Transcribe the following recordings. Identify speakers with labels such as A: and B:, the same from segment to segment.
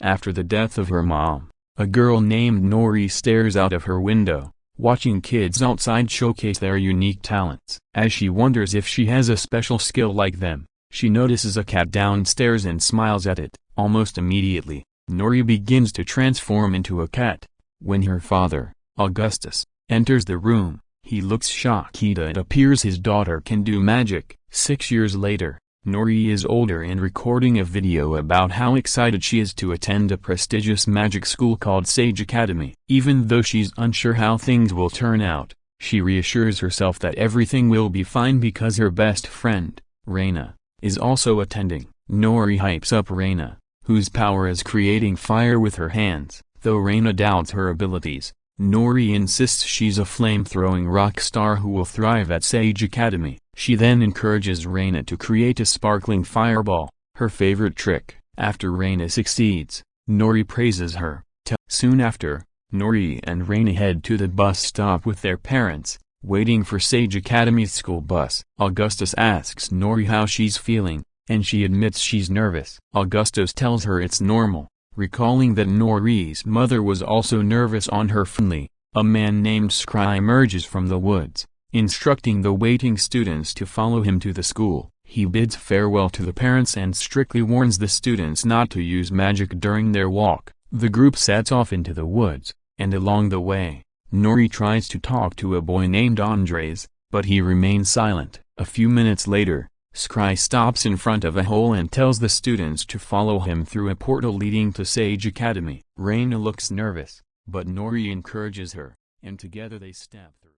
A: After the death of her mom, a girl named Nory stares out of her window, watching kids outside showcase their unique talents. As she wonders if she has a special skill like them, she notices a cat downstairs and smiles at it. Almost immediately, Nory begins to transform into a cat. When her father, Augustus, enters the room, he looks shocked. It appears his daughter can do magic. 6 years later, Nory is older and recording a video about how excited she is to attend a prestigious magic school called Sage Academy. Even though she's unsure how things will turn out, she reassures herself that everything will be fine because her best friend, Reina, is also attending. Nory hypes up Reina, whose power is creating fire with her hands. Though Reina doubts her abilities, Nory insists she's a flame-throwing rock star who will thrive at Sage Academy. She then encourages Reina to create a sparkling fireball, her favorite trick. After Reina succeeds, Nory praises her. Soon after, Nory and Reina head to the bus stop with their parents, waiting for Sage Academy's school bus. Augustus asks Nory how she's feeling, and she admits she's nervous. Augustus tells her it's normal, recalling that Nory's mother was also nervous on her family. A man named Scry emerges from the woods, instructing the waiting students to follow him to the school. He bids farewell to the parents and strictly warns the students not to use magic during their walk. The group sets off into the woods, and along the way, Nory tries to talk to a boy named Andres, but he remains silent. A few minutes later, Scry stops in front of a hole and tells the students to follow him through a portal leading to Sage Academy. Reina looks nervous, but Nory encourages her, and together they step through.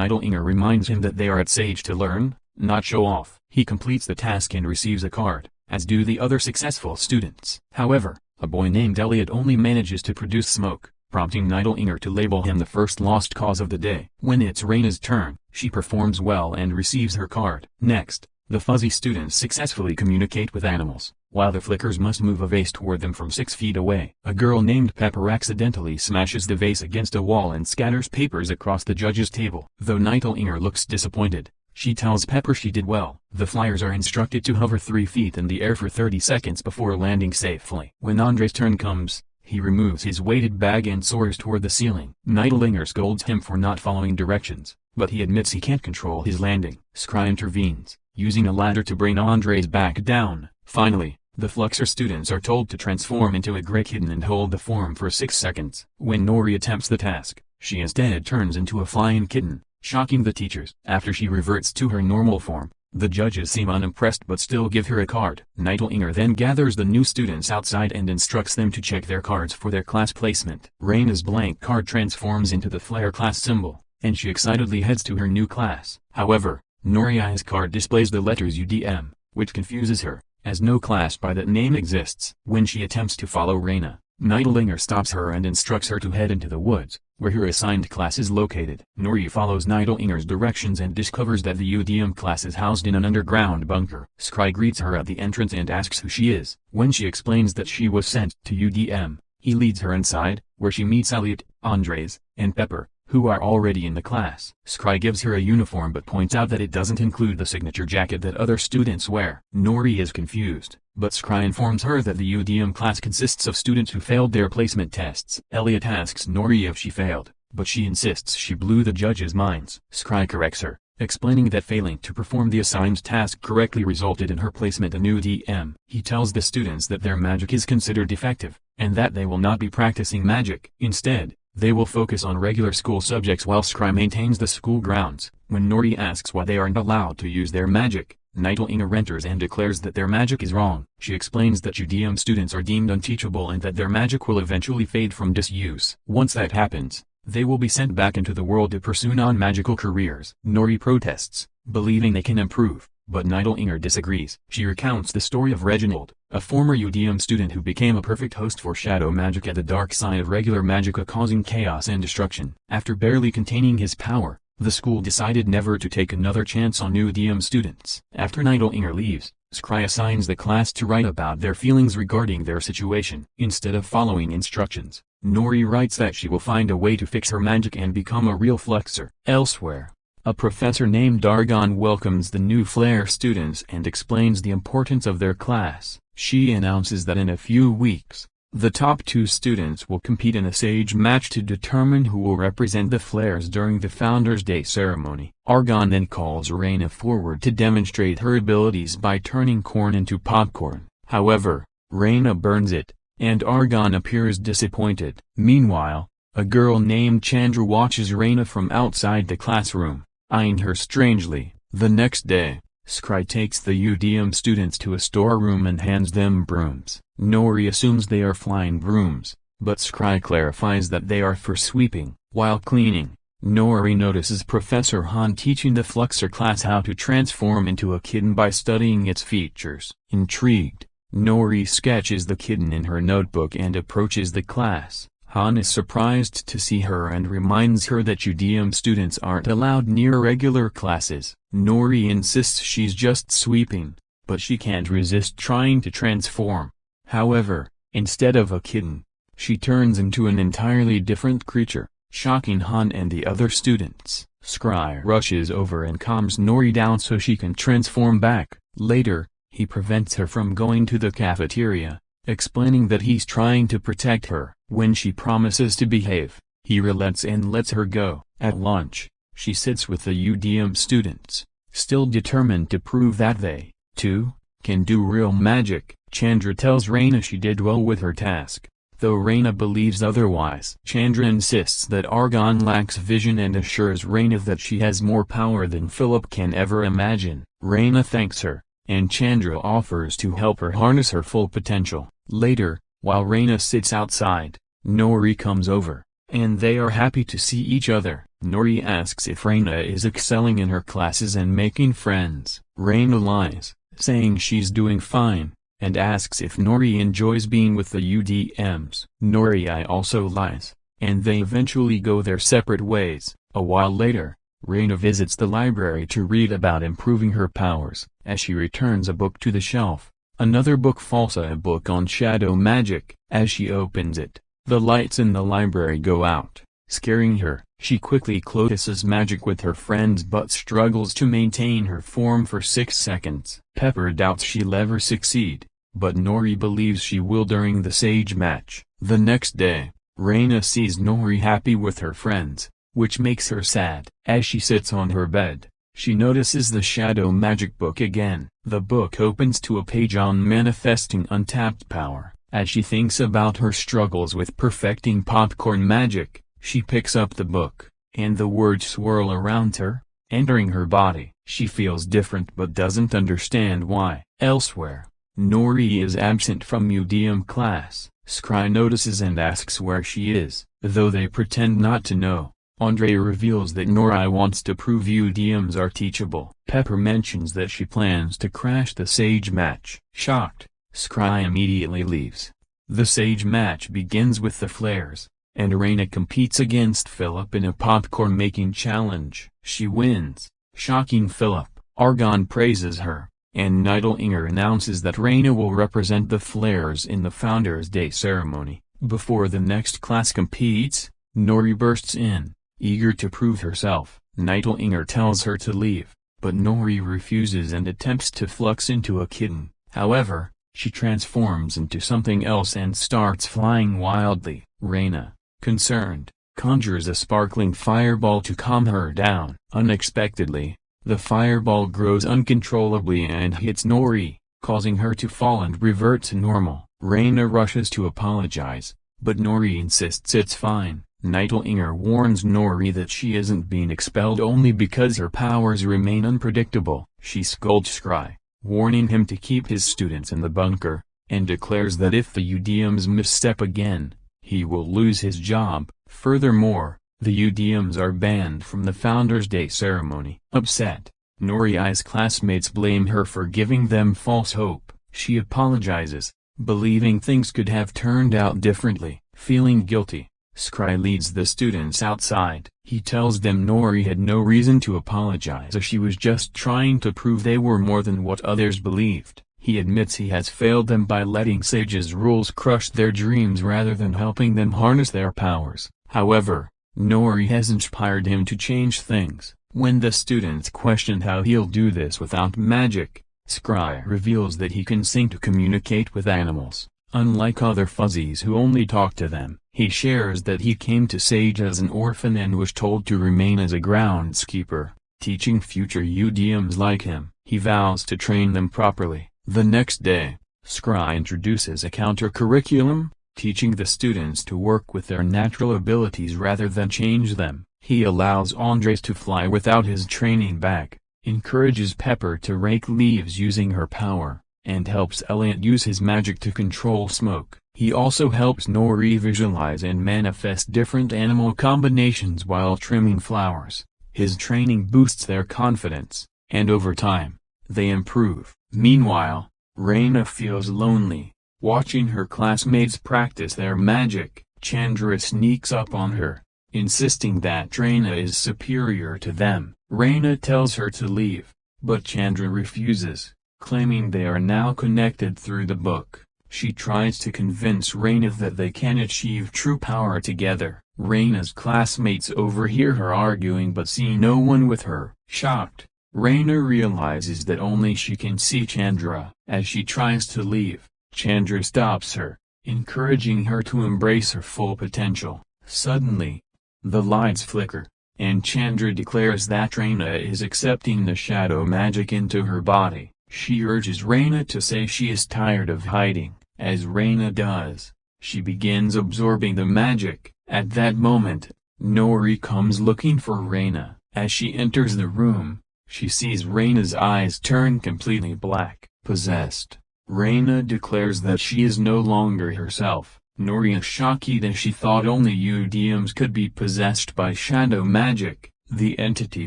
A: Nidlinger reminds him that they are at Sage to learn, not show off. He completes the task and receives a card, as do the other successful students. However, a boy named Elliot only manages to produce smoke, prompting Nidlinger to label him the first lost cause of the day. When it's Reina's turn, she performs well and receives her card. Next, the fuzzy students successfully communicate with animals, while the flickers must move a vase toward them from 6 feet away. A girl named Pepper accidentally smashes the vase against a wall and scatters papers across the judge's table. Though Nidlinger looks disappointed, she tells Pepper she did well. The flyers are instructed to hover 3 feet in the air for 30 seconds before landing safely. When Andre's turn comes, he removes his weighted bag and soars toward the ceiling. Nidlinger scolds him for not following directions, but he admits he can't control his landing. Scry intervenes, using a ladder to bring Andres back down. Finally, the Fluxer students are told to transform into a gray kitten and hold the form for 6 seconds. When Nory attempts the task, she instead turns into a flying kitten, shocking the teachers. After she reverts to her normal form, the judges seem unimpressed but still give her a card. Nidlinger then gathers the new students outside and instructs them to check their cards for their class placement. Reina's blank card transforms into the flare class symbol, and she excitedly heads to her new class. However, Nory's card displays the letters UDM, which confuses her, as no class by that name exists. When she attempts to follow Reina, Nidlinger stops her and instructs her to head into the woods, where her assigned class is located. Nory follows Nidlinger's directions and discovers that the UDM class is housed in an underground bunker. Scry greets her at the entrance and asks who she is. When she explains that she was sent to UDM, he leads her inside, where she meets Elliot, Andres, and Pepper, who are already in the class. Scry gives her a uniform but points out that it doesn't include the signature jacket that other students wear. Nory is confused, but Scry informs her that the UDM class consists of students who failed their placement tests. Elliot asks Nory if she failed, but she insists she blew the judges' minds. Scry corrects her, explaining that failing to perform the assigned task correctly resulted in her placement in UDM. He tells the students that their magic is considered defective, and that they will not be practicing magic. Instead, they will focus on regular school subjects while Scry maintains the school grounds. When Nory asks why they aren't allowed to use their magic, Nidlinger enters and declares that their magic is wrong. She explains that UDM students are deemed unteachable and that their magic will eventually fade from disuse. Once that happens, they will be sent back into the world to pursue non-magical careers. Nory protests, believing they can improve, but Nidlinger disagrees. She recounts the story of Reginald, a former UDM student who became a perfect host for shadow magic at the dark side of regular magica, causing chaos and destruction. After barely containing his power, the school decided never to take another chance on UDM students. After Nidlinger leaves, Scry assigns the class to write about their feelings regarding their situation. Instead of following instructions, Nory writes that she will find a way to fix her magic and become a real Fluxer. Elsewhere, A professor named Argon welcomes the new Flare students and explains the importance of their class. She announces that in a few weeks, the top 2 students will compete in a sage match to determine who will represent the Flares during the Founders' Day ceremony. Argon then calls Reyna forward to demonstrate her abilities by turning corn into popcorn. However, Reyna burns it, and Argon appears disappointed. Meanwhile, a girl named Chandra watches Reyna from outside the classroom, eyeing her strangely. The next day, Scry takes the UDM students to a storeroom and hands them brooms. Nory assumes they are flying brooms, but Scry clarifies that they are for sweeping. While cleaning, Nory notices Professor Han teaching the Fluxer class how to transform into a kitten by studying its features. Intrigued, Nory sketches the kitten in her notebook and approaches the class. Han is surprised to see her and reminds her that UDM students aren't allowed near regular classes. Nory insists she's just sweeping, but she can't resist trying to transform. However, instead of a kitten, she turns into an entirely different creature, shocking Han and the other students. Scry rushes over and calms Nory down so she can transform back. Later, he prevents her from going to the cafeteria, explaining that he's trying to protect her. When she promises to behave, he relents and lets her go. At lunch, she sits with the UDM students, still determined to prove that they, too, can do real magic. Chandra tells Reyna she did well with her task, though Reyna believes otherwise. Chandra insists that Argon lacks vision and assures Reyna that she has more power than Philip can ever imagine. Reyna thanks her, and Chandra offers to help her harness her full potential. Later, while Reyna sits outside, Nory comes over, and they are happy to see each other. Nory asks if Reyna is excelling in her classes and making friends. Reyna lies, saying she's doing fine, and asks if Nory enjoys being with the UDMs. Nory also lies, and they eventually go their separate ways. A while later, Reyna visits the library to read about improving her powers. As she returns a book to the shelf, another book falls, a book on shadow magic. As she opens it, the lights in the library go out, scaring her. She quickly closes magic with her friends but struggles to maintain her form for 6 seconds. Pepper doubts she'll ever succeed, but Nory believes she will during the sage match. The next day, Reyna sees Nory happy with her friends, which makes her sad. As she sits on her bed, she notices the shadow magic book again. The book opens to a page on manifesting untapped power. As she thinks about her struggles with perfecting popcorn magic, she picks up the book, and the words swirl around her, entering her body. She feels different but doesn't understand why. Elsewhere, Nory is absent from UDM class. Scry notices and asks where she is, though they pretend not to know. Andre reveals that Nory wants to prove UDMs are teachable. Pepper mentions that she plans to crash the sage match. Shocked, Scry immediately leaves. The sage match begins with the Flares, and Reyna competes against Philip in a popcorn-making challenge. She wins, shocking Philip. Argon praises her, and Nidelinger announces that Reyna will represent the Flares in the Founders' Day ceremony. Before the next class competes, Nory bursts in, eager to prove herself. Nidelinger tells her to leave, but Nory refuses and attempts to flux into a kitten. However, she transforms into something else and starts flying wildly. Reyna, concerned, conjures a sparkling fireball to calm her down. Unexpectedly, the fireball grows uncontrollably and hits Nory, causing her to fall and revert to normal. Reyna rushes to apologize, but Nory insists it's fine. Nidelinger warns Nory that she isn't being expelled only because her powers remain unpredictable. She scolds Scry, warning him to keep his students in the bunker, and declares that if the UDMs misstep again, he will lose his job. Furthermore, the UDMs are banned from the Founders' Day ceremony. Upset, Nory's classmates blame her for giving them false hope. She apologizes, believing things could have turned out differently. Feeling guilty, Scry leads the students outside. He tells them Nory had no reason to apologize as she was just trying to prove they were more than what others believed. He admits he has failed them by letting Sage's rules crush their dreams rather than helping them harness their powers. However, Nory has inspired him to change things. When the students questioned how he'll do this without magic, Scry reveals that he can sing to communicate with animals, unlike other fuzzies who only talk to them. He shares that he came to Sage as an orphan and was told to remain as a groundskeeper, teaching future UDMs like him. He vows to train them properly. The next day, Scry introduces a counter-curriculum, teaching the students to work with their natural abilities rather than change them. He allows Andres to fly without his training bag, encourages Pepper to rake leaves using her power, and helps Elliot use his magic to control smoke. He also helps Nory visualize and manifest different animal combinations while trimming flowers. His training boosts their confidence, and over time, they improve. Meanwhile, Reina feels lonely. Watching her classmates practice their magic, Chandra sneaks up on her, insisting that Reina is superior to them. Reina tells her to leave, but Chandra refuses, claiming they are now connected through the book. She tries to convince Reina that they can achieve true power together. Reina's classmates overhear her arguing but see no one with her. Shocked, Reina realizes that only she can see Chandra. As she tries to leave, Chandra stops her, encouraging her to embrace her full potential. Suddenly, the lights flicker, and Chandra declares that Reina is accepting the shadow magic into her body. She urges Reina to say she is tired of hiding. As Reina does, she begins absorbing the magic. At that moment, Nory comes looking for Reina. As she enters the room, she sees Reina's eyes turn completely black. Possessed, Reina declares that she is no longer herself. Nory is shocked as she thought only UDMs could be possessed by shadow magic. The entity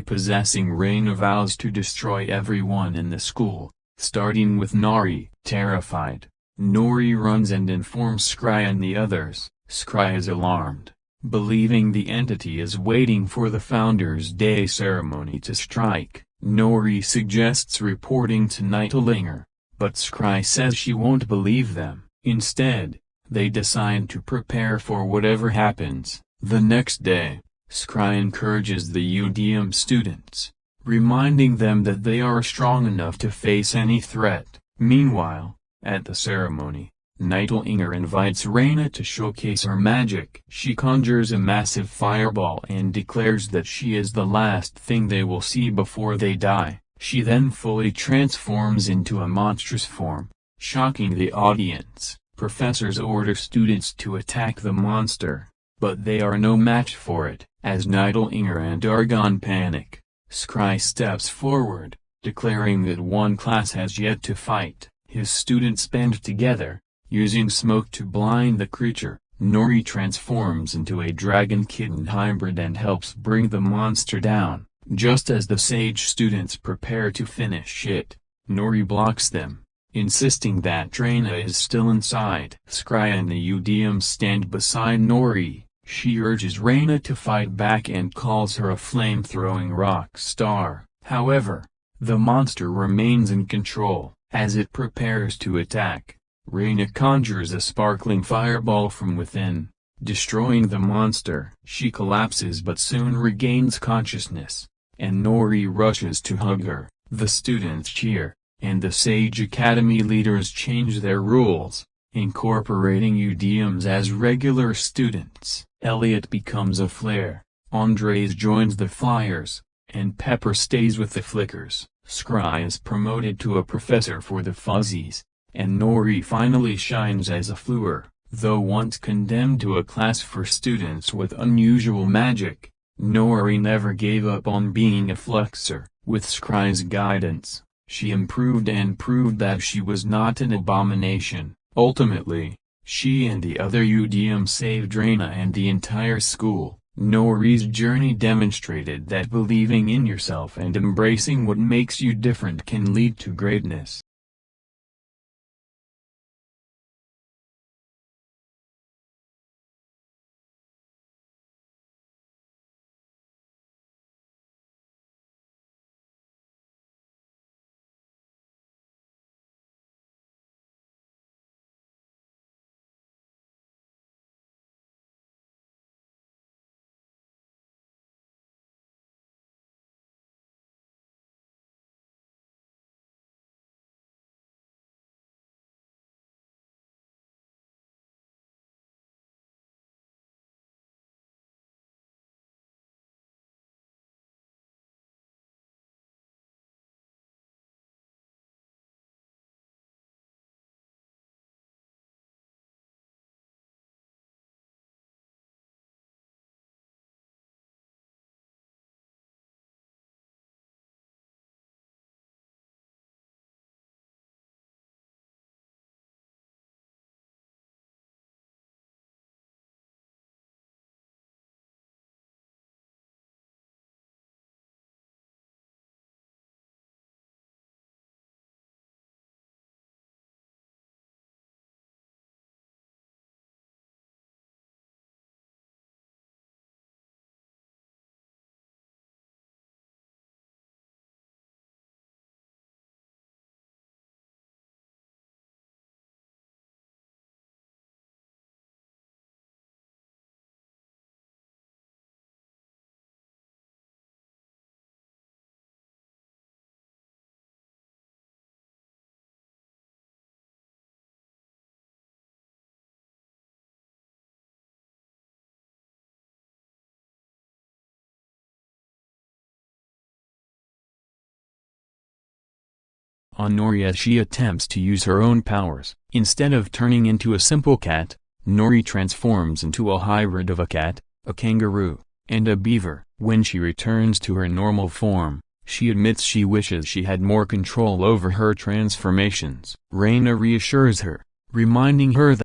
A: possessing Reina vows to destroy everyone in the school, starting with Nory. Terrified, Nory runs and informs Scry and the others. Scry is alarmed, believing the entity is waiting for the Founders' Day ceremony to strike. Nory suggests reporting to Nightlinger, but Scry says she won't believe them. Instead, they decide to prepare for whatever happens. The next day, Scry encourages the UDM students, reminding them that they are strong enough to face any threat. Meanwhile, at the ceremony, Nightlinger invites Reina to showcase her magic. She conjures a massive fireball and declares that she is the last thing they will see before they die. She then fully transforms into a monstrous form, shocking the audience. Professors order students to attack the monster, but they are no match for it. As Nightlinger and Argon panic, Scry steps forward, declaring that one class has yet to fight. His students band together, using smoke to blind the creature. Nory transforms into a dragon kitten hybrid and helps bring the monster down. Just as the Sage students prepare to finish it, Nory blocks them, insisting that Reina is still inside. Scry and the UDM stand beside Nory. She urges Reina to fight back and calls her a flame-throwing rock star. However, the monster remains in control. As it prepares to attack, Reina conjures a sparkling fireball from within, destroying the monster. She collapses but soon regains consciousness, and Nory rushes to hug her. The students cheer, and the Sage Academy leaders change their rules, incorporating UDMs as regular students. Elliot becomes a flare, Andres joins the Flyers, and Pepper stays with the Flickers. Scry is promoted to a professor for the Fuzzies, and Nory finally shines as a Fleur. Though once condemned to a class for students with unusual magic, Nory never gave up on being a Fluxer. With Scry's guidance, she improved and proved that she was not an abomination. Ultimately, she and the other UDM saved Reina and the entire school. Nory's journey demonstrated that believing in yourself and embracing what makes you different can lead to greatness. on Nory as she attempts to use her own powers. Instead of turning into a simple cat, Nory transforms into a hybrid of a cat, a kangaroo, and a beaver. When she returns to her normal form, she admits she wishes she had more control over her transformations. Reina reassures her, reminding her